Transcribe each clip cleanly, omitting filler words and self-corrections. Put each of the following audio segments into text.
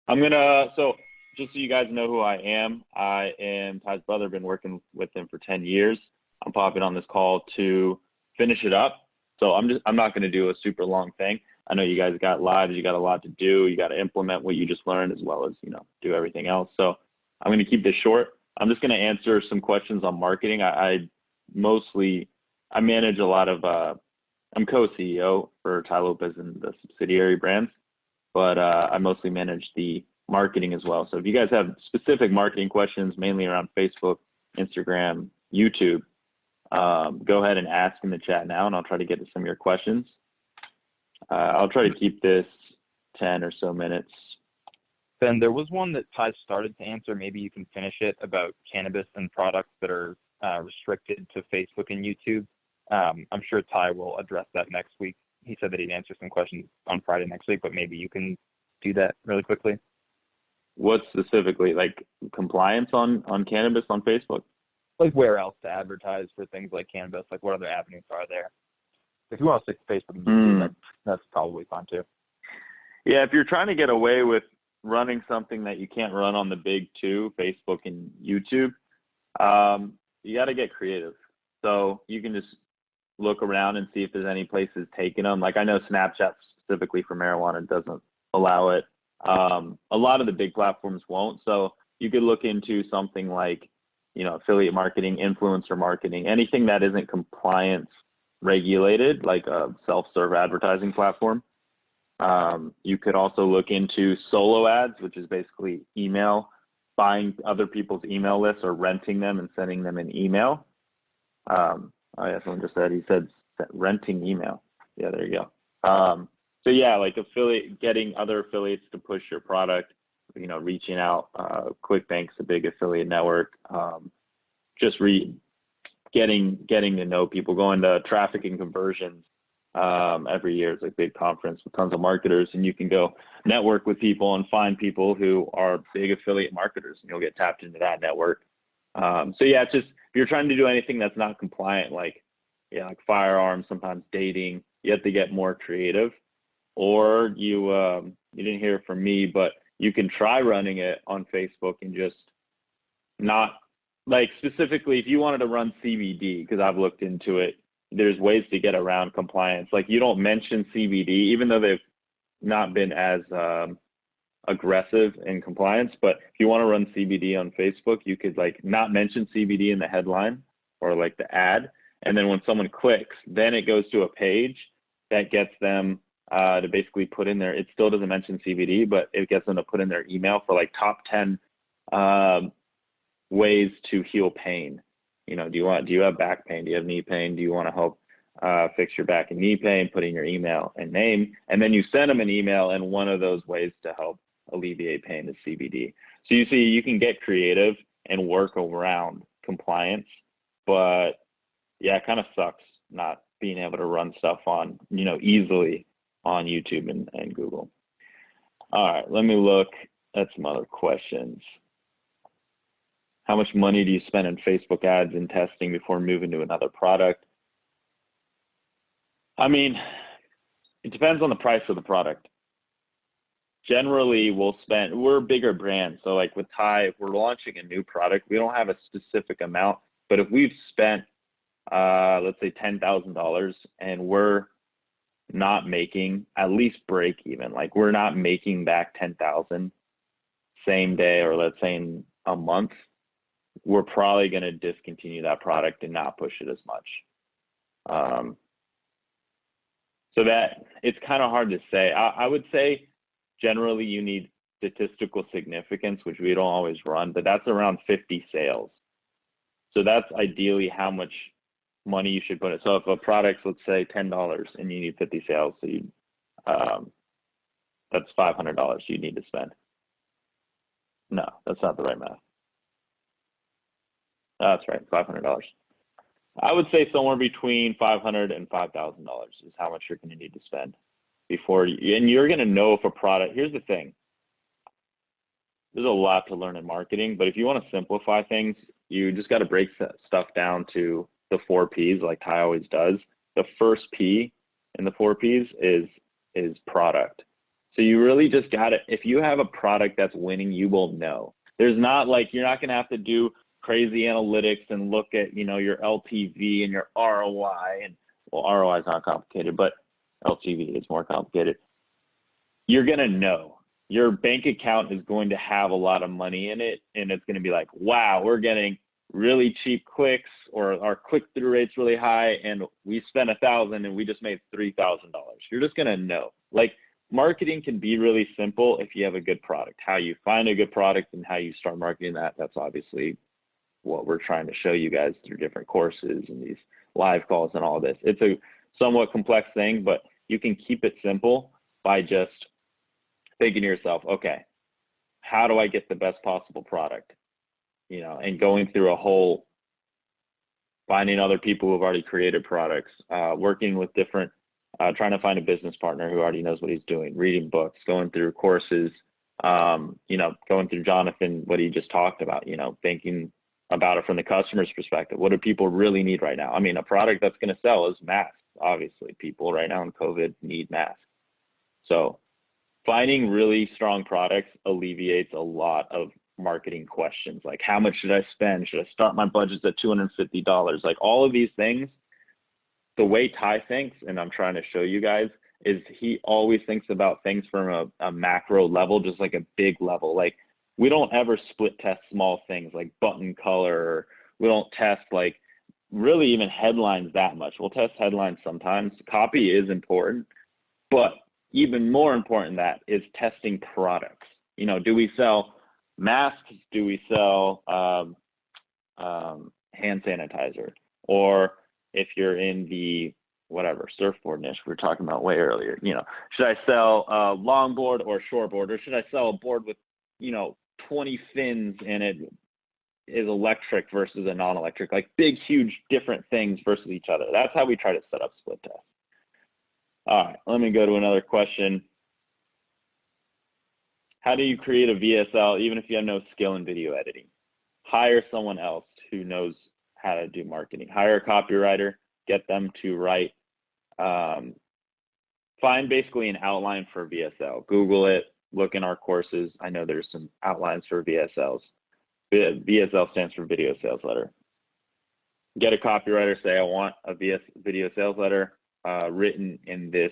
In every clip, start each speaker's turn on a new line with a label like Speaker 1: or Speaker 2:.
Speaker 1: So just so you guys know who I am Ty's brother, been working with him for 10 years. I'm popping on this call to finish it up. So I'm not going to do a super long thing. I know you guys got lives, you got a lot to do. You got to implement what you just learned as well as, do everything else. So I'm going to keep this short. I'm just going to answer some questions on marketing. I manage a lot of, I'm co-CEO for Tai Lopez and the subsidiary brands, but I mostly manage the marketing as well. So if you guys have specific marketing questions, mainly around Facebook, Instagram, YouTube, go ahead and ask in the chat now, and I'll try to get to some of your questions. I'll try to keep this 10 or so minutes.
Speaker 2: Ben, there was one that Ty started to answer. Maybe you can finish it, about cannabis and products that are restricted to Facebook and YouTube. I'm sure Ty will address that next week. He said that he'd answer some questions on Friday next week, but maybe you can do that really quickly.
Speaker 1: What specifically, like compliance on cannabis on Facebook?
Speaker 2: Like where else to advertise for things like cannabis? Like what other avenues are there? If you want to stick to Facebook and YouTube, that's probably fine too.
Speaker 1: Yeah, if you're trying to get away with running something that you can't run on the big two, Facebook and YouTube, you got to get creative. So you can just look around and see if there's any places taking them. Like I know Snapchat specifically for marijuana doesn't allow it. A lot of the big platforms won't. So you could look into something like, affiliate marketing, influencer marketing, anything that isn't compliance regulated, like a self-serve advertising platform. You could also look into solo ads, which is basically buying other people's email lists or renting them and sending them an email. Someone just said, he said renting email. Yeah, there you go. So yeah, like getting other affiliates to push your product, reaching out, ClickBank's a big affiliate network. Getting to know people, going to traffic and conversions every year. It's a big conference with tons of marketers, and you can go network with people and find people who are big affiliate marketers, and you'll get tapped into that network. So yeah, it's just, if you're trying to do anything that's not compliant, like firearms, sometimes dating, you have to get more creative. Or you didn't hear from me, but you can try running it on Facebook and just not, like specifically if you wanted to run CBD, because I've looked into it, there's ways to get around compliance. Like you don't mention CBD, even though they've not been as aggressive in compliance. But if you want to run CBD on Facebook, you could like not mention CBD in the headline or like the ad. And then when someone clicks, then it goes to a page that gets them to basically put in there. It still doesn't mention CBD, but it gets them to put in their email for like top 10 ways to heal pain. Do you have back pain? Do you have knee pain? Do you want to help fix your back and knee pain? Put in your email and name, and then you send them an email, and one of those ways to help alleviate pain is CBD. So you see, you can get creative and work around compliance, but yeah, it kind of sucks not being able to run stuff on, easily on YouTube and Google. All right, let me look at some other questions. How much money do you spend in Facebook ads and testing before moving to another product? I mean, it depends on the price of the product. Generally, we're a bigger brand. So like with Ty, if we're launching a new product, we don't have a specific amount, but if we've spent, let's say $10,000 and we're not making at least break even, like we're not making back 10,000 same day, or let's say in a month, we're probably going to discontinue that product and not push it as much. So that it's kind of hard to say. I would say generally you need statistical significance, which we don't always run, but that's around 50 sales. So that's ideally how much money you should put it. So if a product's, let's say $10 and you need 50 sales, so that's $500 you need to spend. No, that's not the right math. That's right, $500. I would say somewhere between $500 and $5,000 is how much you're going to need to spend before and you're going to know if a product. Here's the thing. There's a lot to learn in marketing, but if you want to simplify things, you just got to break stuff down to the 4 Ps, like Ty always does. The first P in the 4 Ps is product. So you really just got to, if you have a product that's winning, you will know. There's not like, you're not going to have to do crazy analytics and look at, your LTV and your ROI. And well, ROI is not complicated, but LTV is more complicated. You're going to know. Your bank account is going to have a lot of money in it, and it's going to be like, wow, we're getting really cheap clicks, or our click-through rate's really high, and we spent $1,000 and we just made $3,000. You're just going to know. Like, marketing can be really simple if you have a good product. How you find a good product and how you start marketing that's obviously what we're trying to show you guys through different courses and these live calls and all this. It's a somewhat complex thing, but you can keep it simple by just thinking to yourself, okay, how do I get the best possible product? And going through a whole, finding other people who have already created products, working with different, trying to find a business partner who already knows what he's doing, reading books, going through courses, going through Jonathan, what he just talked about, thinking about it from the customer's perspective. What do people really need right now? I mean, a product that's going to sell is masks. Obviously, people right now in COVID need masks. So finding really strong products alleviates a lot of marketing questions, like how much should I spend? Should I start my budgets at $250? Like all of these things, the way Ty thinks, and I'm trying to show you guys, is he always thinks about things from a macro level, just like a big level. Like we don't ever split test small things like button color, or we don't test like really even headlines that much. We'll test headlines sometimes. Copy is important, but even more important than that is testing products. Do we sell masks? Do we sell hand sanitizer? Or if you're in the whatever surfboard niche we were talking about way earlier, should I sell a longboard or shortboard, or should I sell a board with 20 fins and it is electric versus a non-electric? Like big, huge, different things versus each other. That's how we try to set up split tests. All right, let me go to another question. How do you create a VSL even if you have no skill in video editing? Hire someone else who knows how to do marketing. Hire a copywriter, get them to write. Find basically an outline for VSL. Google it, look in our courses. I know there's some outlines for VSLs. VSL stands for video sales letter. Get a copywriter, say I want a video sales letter written in this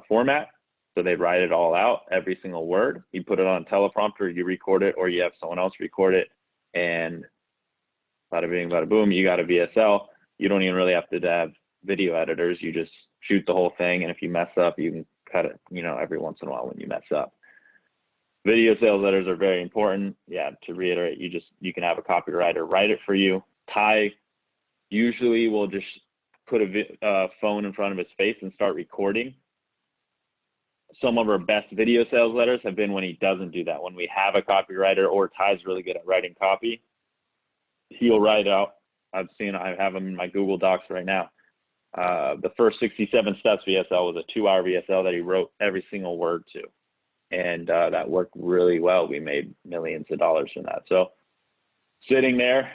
Speaker 1: format. So they write it all out, every single word. You put it on a teleprompter, you record it, or you have someone else record it, and bada bing, bada boom, you got a VSL. You don't even really have to have video editors. You just shoot the whole thing, and if you mess up, you can cut it, every once in a while when you mess up. Video sales letters are very important. Yeah, to reiterate, you can have a copywriter write it for you. Ty usually will just put a phone in front of his face and start recording. Some of our best video sales letters have been when he doesn't do that. When we have a copywriter, or Ty's really good at writing copy, he'll write out. I have them in my Google Docs right now. The first 67 steps VSL was a 2-hour VSL that he wrote every single word to. And that worked really well. We made millions of dollars from that. So sitting there,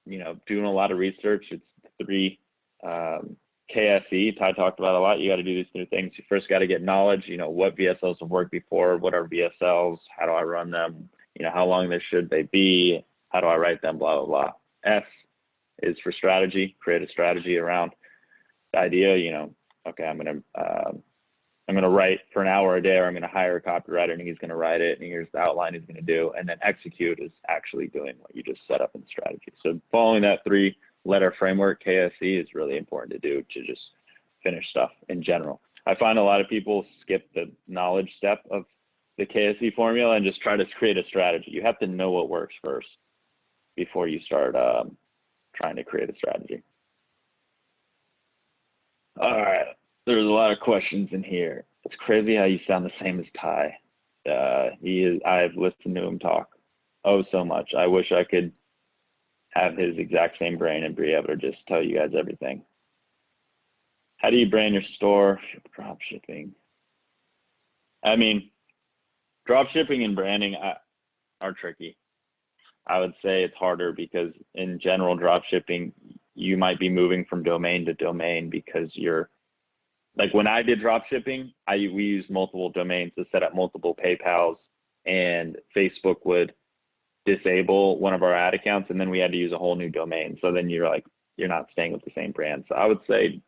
Speaker 1: doing a lot of research. It's 3 KSE, Ty talked about a lot. You got to do these 3 things. You first got to get knowledge, what VSLs have worked before, what are VSLs, how do I run them, how long should they be, how do I write them, blah, blah, blah. S is for strategy. Create a strategy around the idea, okay, I'm going to write for an hour a day, or I'm going to hire a copywriter and he's going to write it, and here's the outline he's going to do. And then execute is actually doing what you just set up in the strategy. So following that 3-letter framework, KSE, is really important to do to just finish stuff in general. I find a lot of people skip the knowledge step of the KSE formula and just try to create a strategy. You have to know what works first before you start trying to create a strategy. All right. There's a lot of questions in here. It's crazy how you sound the same as Ty. I've listened to him talk so much. I wish I could have his exact same brain and be able to just tell you guys everything. How do you brand your store? Drop shipping. I mean, drop shipping and branding are tricky. I would say it's harder because in general, drop shipping, you might be moving from domain to domain because you're like when I did drop shipping, we used multiple domains to set up multiple PayPals, and Facebook would disable one of our ad accounts, and then we had to use a whole new domain. So then you're not staying with the same brand. So I would say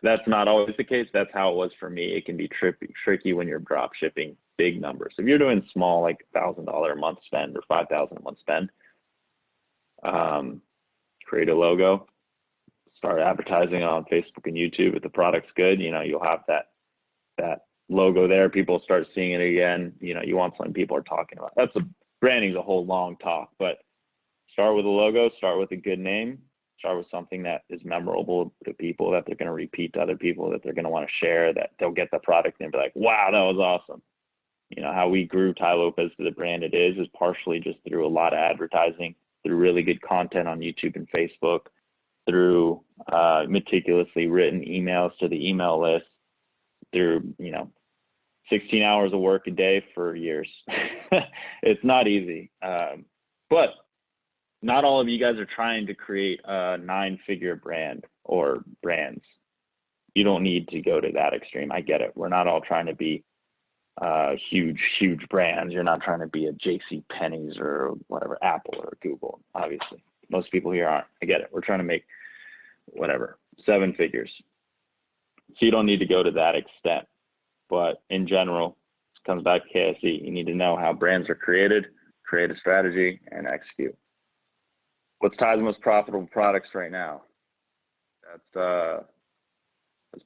Speaker 1: that's not always the case. That's how it was for me. It can be tricky when you're drop shipping big numbers. If you're doing small, like $1,000 a month spend or $5,000 a month spend, create a logo, start advertising on Facebook and YouTube. If the product's good, you'll have that logo there. People start seeing it again. You want something people are talking about. Branding's a whole long talk, but start with a logo, start with a good name, start with something that is memorable to people, that they're going to repeat to other people, that they're going to want to share, that they'll get the product and be like, wow, that was awesome. How we grew Tai Lopez to the brand it is partially just through a lot of advertising, through really good content on YouTube and Facebook, through meticulously written emails to the email list, through 16 hours of work a day for years. It's not easy, but not all of you guys are trying to create a 9-figure brand or brands. You don't need to go to that extreme. I get it. We're not all trying to be huge brands. You're not trying to be a JC Penney's or whatever, Apple or Google, obviously. Most people here aren't. I get it. We're trying to make 7 figures. So you don't need to go to that extent. But in general, it comes back to KSE. You need to know how brands are created, create a strategy, and execute. What's Ty's most profitable products right now? That's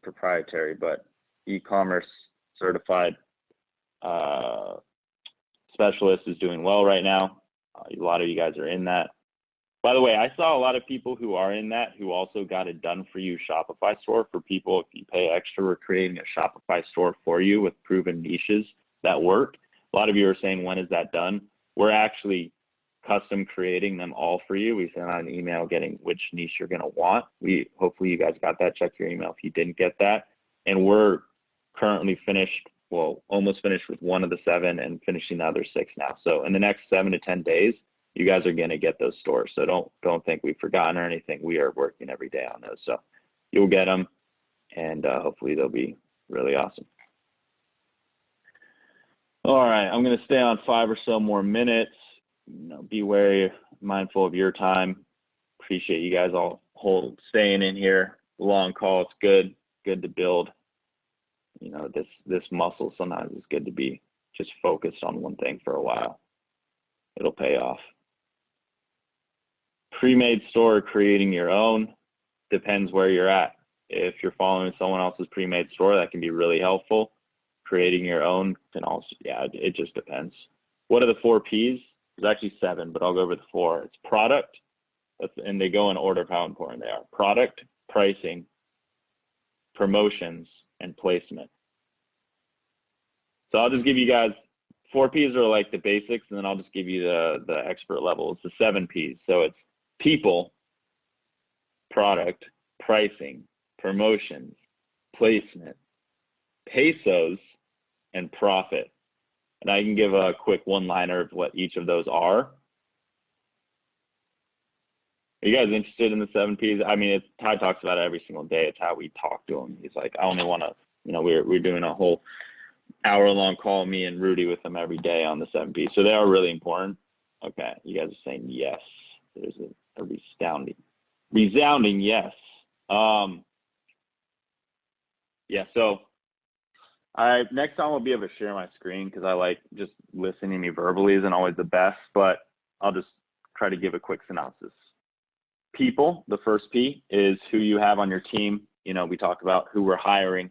Speaker 1: proprietary, but e-commerce certified specialist is doing well right now. A lot of you guys are in that. By the way, I saw a lot of people who are in that who also got a done for you Shopify store for people. If you pay extra, we're creating a Shopify store for you with proven niches that work. A lot of you are saying, when is that done? We're actually custom creating them all for you. We send out an email getting which niche you're going to want. Hopefully you guys got that. Check your email if you didn't get that. And we're currently almost finished with one of the 7 and finishing the other 6 now. So in the next 7 to 10 days, you guys are going to get those stores. So don't think we've forgotten or anything. We are working every day on those. So you'll get them, and hopefully they'll be really awesome. All right, I'm going to stay on 5 or so more minutes. Be wary, mindful of your time. Appreciate you guys all staying in here. Long call, it's good to build. This muscle. Sometimes it's good to be just focused on one thing for a while. It'll pay off. Pre-made store, creating your own, depends where you're at. If you're following someone else's pre-made store, that can be really helpful. Creating your own can also, it just depends. What are the 4 P's? There's actually 7, but I'll go over the 4. It's product, and they go in order of how important they are. Product, pricing, promotions, and placement. So I'll just give you guys 4 P's are like the basics, and then I'll just give you the expert level. It's the 7 P's. So it's people, product, pricing, promotions, placement, pesos, and profit. And I can give a quick one-liner of what each of those are. Are you guys interested in the 7 P's? I mean, Ty talks about it every single day. It's how we talk to him. He's like, I only want to, we're doing a whole hour-long call, me and Rudy, with them every day on the 7 P's. So they are really important. Okay, you guys are saying yes. There's a resounding yes. So next time I'll be able to share my screen, because I like just listening to me verbally isn't always the best, but I'll just try to give a quick synopsis. People, the first P, is who you have on your team. We talk about who we're hiring,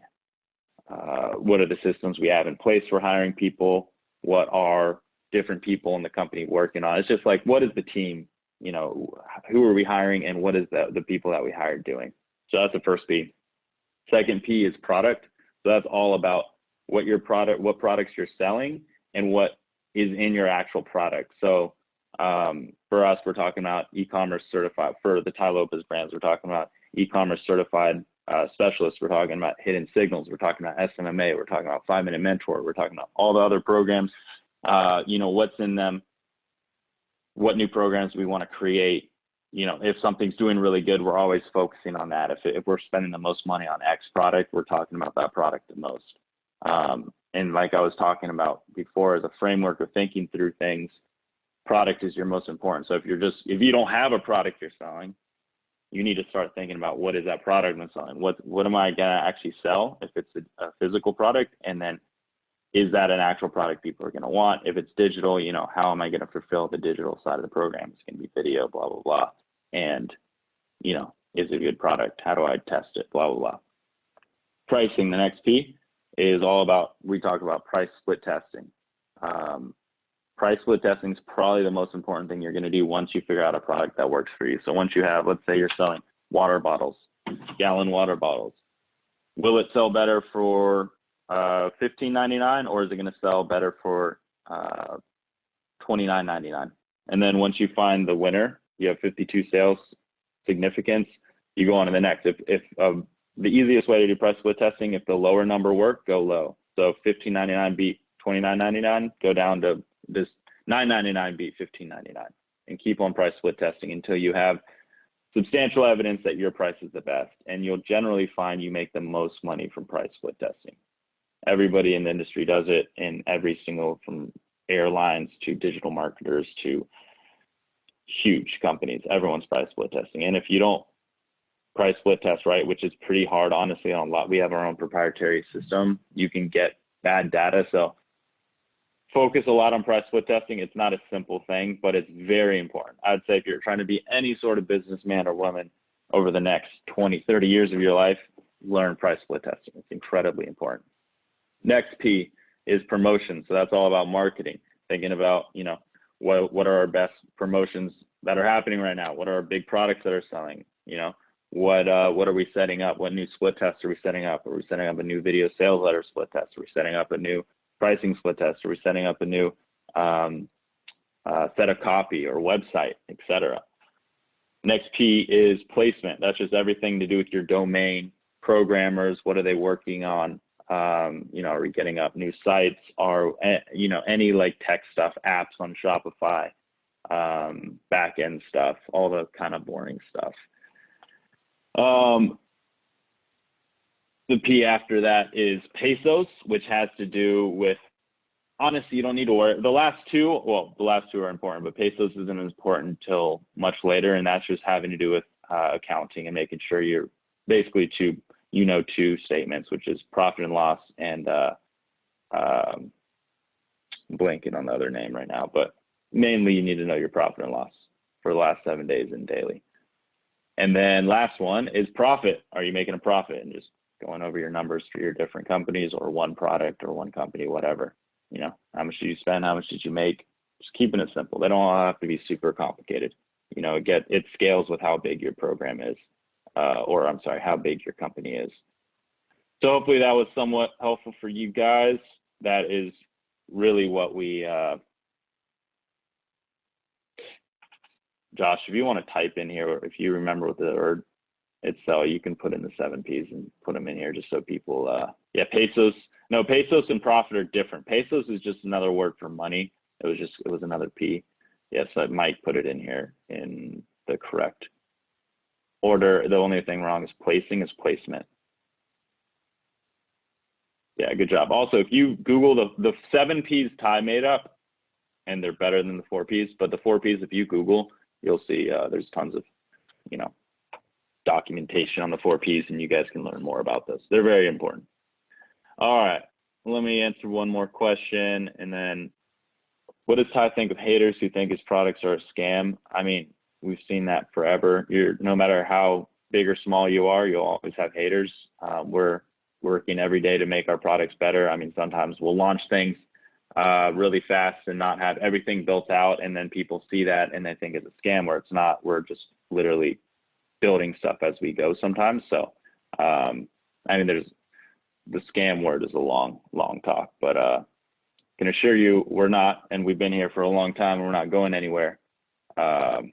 Speaker 1: what are the systems we have in place for hiring people, what are different people in the company working on. It's just like, what is the team, who are we hiring, and what is the people that we hired doing? So that's the first P. Second P is product. So that's all about what products you're selling and what is in your actual product. So for us, we're talking about e-commerce certified. For the Tai Lopez brands, we're talking about e-commerce certified specialists. We're talking about hidden signals. We're talking about SMMA. We're talking about 5-Minute Mentor. We're talking about all the other programs, what's in them, what new programs we want to create, if something's doing really good, we're always focusing on that. If we're spending the most money on X product, we're talking about that product the most. And like I was talking about before, as a framework of thinking through things, product is your most important. So if you don't have a product you're selling, you need to start thinking about, what is that product I'm selling? What am I gonna actually sell if it's a physical product? And then, is that an actual product people are gonna want? If it's digital, how am I gonna fulfill the digital side of the program? It's gonna be video, blah, blah, blah. And, is it a good product? How do I test it? Blah, blah, blah. Pricing, the next P, is all about, we talk about price split testing. Price split testing is probably the most important thing you're going to do once you figure out a product that works for you. So once you have, let's say you're selling water bottles, gallon water bottles, will it sell better for $15.99, or is it going to sell better for $29.99? And then once you find the winner, you have 52 sales significance, you go on to the next. If the easiest way to do price split testing, if the lower number work, go low. So $15.99 beat $29.99, go down to this $9.99 beat $15.99, and keep on price split testing until you have substantial evidence that your price is the best. And you'll generally find you make the most money from price split testing. Everybody in the industry does it, in every single, from airlines to digital marketers to huge companies. Everyone's price split testing. And if you don't price split test right, which is pretty hard, honestly, on a lot, we have our own proprietary system, you can get bad data. So focus a lot on price split testing. It's not a simple thing, but it's very important. I'd say if you're trying to be any sort of businessman or woman over the next 20, 30 years of your life, learn price split testing. It's incredibly important. Next P is promotion. So that's all about marketing, thinking about, what are our best promotions that are happening right now? What are our big products that are selling? What are we setting up? What new split tests are we setting up? Are we setting up a new video sales letter split test? Are we setting up a new pricing split test? Are we setting up a new set of copy or website, etc.? Next P is placement. That's just everything to do with your domain. Programmers, what are they working on? Are we getting up new sites? Are any like tech stuff, apps on Shopify, back end stuff, all the kind of boring stuff. The P after that is pesos, which has to do with, honestly, you don't need to worry. The last two are important, but pesos isn't important until much later, and that's just having to do with accounting and making sure you're basically two statements, which is profit and loss and blanking on the other name right now, but mainly you need to know your profit and loss for the last 7 days and daily. And then last one is profit. Are you making a profit? And just going over your numbers for your different companies or one product or one company, whatever. How much did you spend? How much did you make? Just keeping it simple. They don't all have to be super complicated. It scales with how big your program is, how big your company is. So hopefully that was somewhat helpful for you guys. That is really what we, Josh, if you want to type in here, or if you remember what the word itself, you can put in the 7 Ps and put them in here just so people, pesos. No, pesos and profit are different. Pesos is just another word for money. It was another P. Yes, I might put it in here in the correct order. The only thing wrong is placing is placement. Yeah, good job. Also, if you Google the 7 Ps Ty made up, and they're better than the 4 Ps, but the 4 Ps, if you Google, you'll see there's tons of, documentation on the 4 Ps, and you guys can learn more about this. They're very important. All right, let me answer one more question, and then what does Ty think of haters who think his products are a scam? I mean, we've seen that forever. No matter how big or small you are, you'll always have haters. We're working every day to make our products better. I mean, sometimes we'll launch things really fast and not have everything built out, and then people see that and they think it's a scam, where it's not. We're just literally building stuff as we go sometimes. So there's the scam word is a long talk, but can assure you we're not, and we've been here for a long time, and we're not going anywhere. But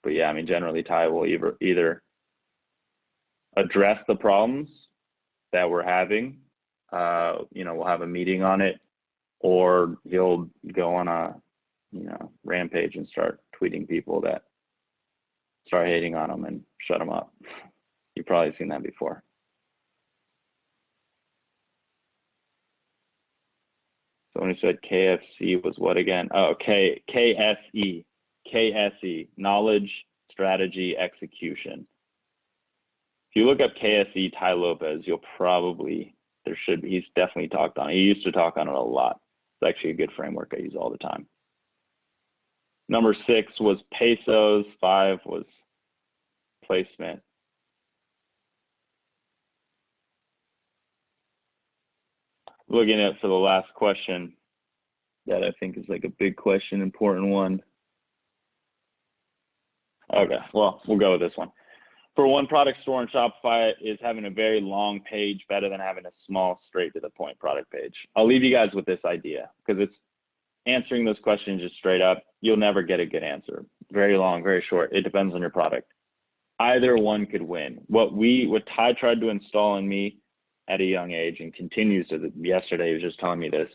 Speaker 1: yeah, generally Ty will either address the problems that we're having, we'll have a meeting on it, or he'll go on a rampage and start tweeting people that start hating on them and shut them up. You've probably seen that before. Someone who said KFC was what again? Oh, KSE. KSE, knowledge, strategy, execution. If you look up KSE Ty Lopez, you'll probably, he's definitely talked on it. He used to talk on it a lot. It's actually a good framework I use all the time. Number 6 was pesos. 5 was placement. Looking at for the last question that I think is like a big question, important one. Okay, well, we'll go with this one. For one product store on Shopify, is having a very long page better than having a small, straight to the point product page? I'll leave you guys with this idea because it's answering those questions just straight up. You'll never get a good answer. Very long, very short. It depends on your product. Either one could win. What Ty tried to install in me at a young age and continues to, yesterday he was just telling me this,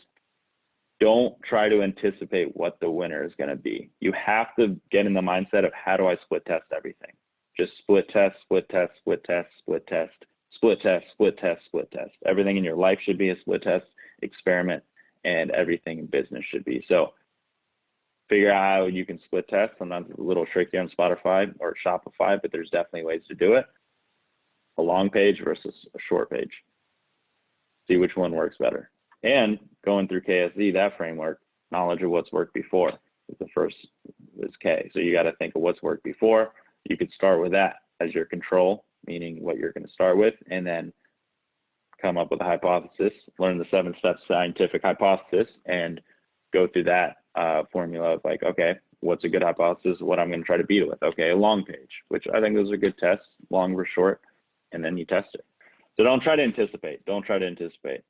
Speaker 1: don't try to anticipate what the winner is going to be. You have to get in the mindset of how do I split test everything? Just split test, split test, split test, split test, split test, split test, split test. Everything in your life should be a split test experiment, and everything in business should be. So figure out how you can split test. Sometimes it's a little tricky on Spotify or Shopify, but there's definitely ways to do it. A long page versus a short page. See which one works better. And going through KSE, that framework, knowledge of what's worked before is the first, is K. So you got to think of what's worked before. You could start with that as your control, meaning what you're going to start with, and then come up with a hypothesis, learn the 7-step scientific hypothesis, and go through that formula of like, okay, what's a good hypothesis? What I'm going to try to beat it with? Okay, a long page, which I think those are good tests, long or short, and then you test it. So don't try to anticipate. Don't try to anticipate.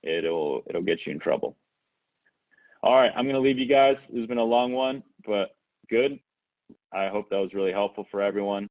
Speaker 1: It'll get you in trouble. All right, I'm going to leave you guys. This has been a long one, but good. I hope that was really helpful for everyone.